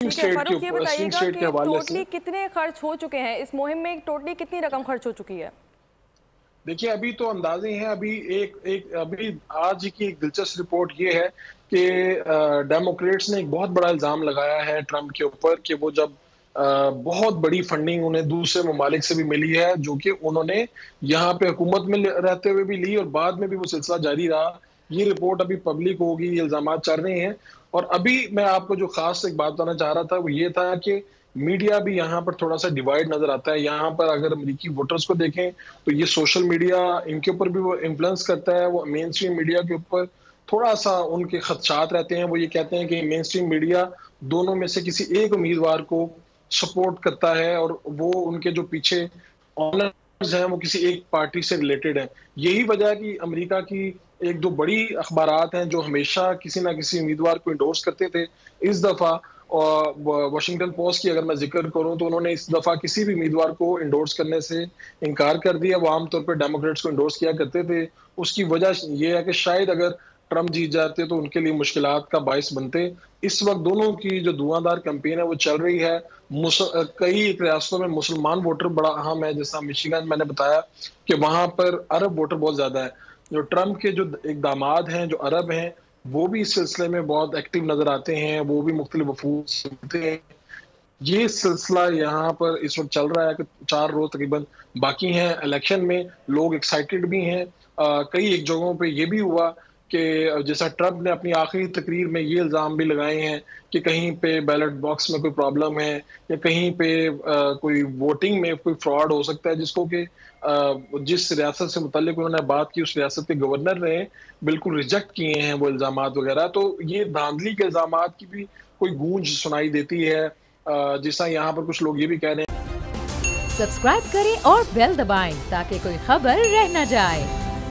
ٹھیک ہے فاروق، یہ بتائیے گا کہ ٹوٹلی کتنے خرچ ہو چکے ہیں اس مہم میں؟ ٹوٹلی کتنی رقم خرچ ہو چکی ہے؟ دیکھیے ابھی تو اندازے ہیں، ابھی آج کی ایک دلچسپ رپورٹ یہ ہے کہ ڈیموکریٹس نے ایک بہت بڑا الزام لگایا ہے ٹرمپ کے اوپر کہ وہ جب بہت بڑی فنڈنگ انہیں دوسرے ممالک سے بھی ملی ہے جو کہ انہوں نے یہاں پہ حکومت میں رہتے ہوئے بھی لی اور بعد میں بھی وہ سلسلہ جاری رہا۔ یہ رپورٹ ابھی پبلک ہوگی، یہ الزامات چل رہے ہیں۔ اور ابھی میں آپ کو جو خاص ایک بات بتانا چاہ رہا تھا وہ یہ تھا کہ میڈیا بھی یہاں پر تھوڑا سا ڈیوائیڈ نظر آتا ہے۔ یہاں پر اگر امریکی ووٹرز کو دیکھیں تو یہ سوشل میڈیا ان کے اوپر بھی وہ انفلوئنس کرتا ہے، وہ مین اسٹریم میڈیا کے اوپر تھوڑا سا ان کے خدشات رہتے ہیں۔ وہ یہ کہتے ہیں کہ مین اسٹریم میڈیا دونوں میں سے کسی ایک امیدوار کو سپورٹ کرتا ہے اور وہ ان کے جو پیچھے آنرز ہیں وہ کسی ایک پارٹی سے ریلیٹڈ ہیں۔ یہی وجہ ہے کہ امریکہ کی ایک دو بڑی اخبارات ہیں جو ہمیشہ کسی نہ کسی امیدوار کو انڈورس کرتے تھے، اس دفعہ واشنگٹن پوسٹ کی اگر میں ذکر کروں تو انہوں نے اس دفعہ کسی بھی امیدوار کو انڈورس کرنے سے انکار کر دیا۔ وہ عام طور پہ ڈیموکریٹس کو انڈورس کیا کرتے تھے۔ اس کی وجہ یہ ہے کہ شاید اگر ٹرمپ جیت جاتے تو ان کے لیے مشکلات کا باعث بنتے۔ اس وقت دونوں کی جو دھواں کیمپین ہے وہ چل رہی ہے۔ کئی ریاستوں میں مسلمان ووٹر بڑا اہم ہے، جیسا مشیگن میں نے بتایا کہ وہاں پر عرب ووٹر بہت زیادہ ہے۔ جو ٹرمپ کے جو ایک داماد ہیں جو عرب ہیں وہ بھی اس سلسلے میں بہت ایکٹیو نظر آتے ہیں، وہ بھی مختلف وفود سے ملتے ہیں۔ یہ سلسلہ یہاں پر اس وقت چل رہا ہے کہ 4 روز تقریباً باقی ہیں الیکشن میں۔ لوگ ایکسائٹیڈ بھی ہیں۔ کئی ایک جگہوں پہ یہ بھی ہوا کہ جیسا ٹرمپ نے اپنی آخری تقریر میں یہ الزام بھی لگائے ہیں کہ کہیں پہ بیلٹ باکس میں کوئی پرابلم ہے یا کہیں پہ کوئی ووٹنگ میں کوئی فراڈ ہو سکتا ہے، جس کو کہ جس ریاست سے متعلق انہوں نے بات کی اس ریاست کے گورنر نے بالکل ریجیکٹ کیے ہیں وہ الزامات وغیرہ۔ تو یہ دھاندلی کے الزامات کی بھی کوئی گونج سنائی دیتی ہے، جیسا یہاں پر کچھ لوگ یہ بھی کہہ رہے ہیں۔ سبسکرائب کریں اور بیل دبائیں تاکہ کوئی خبر رہ نہ جائے۔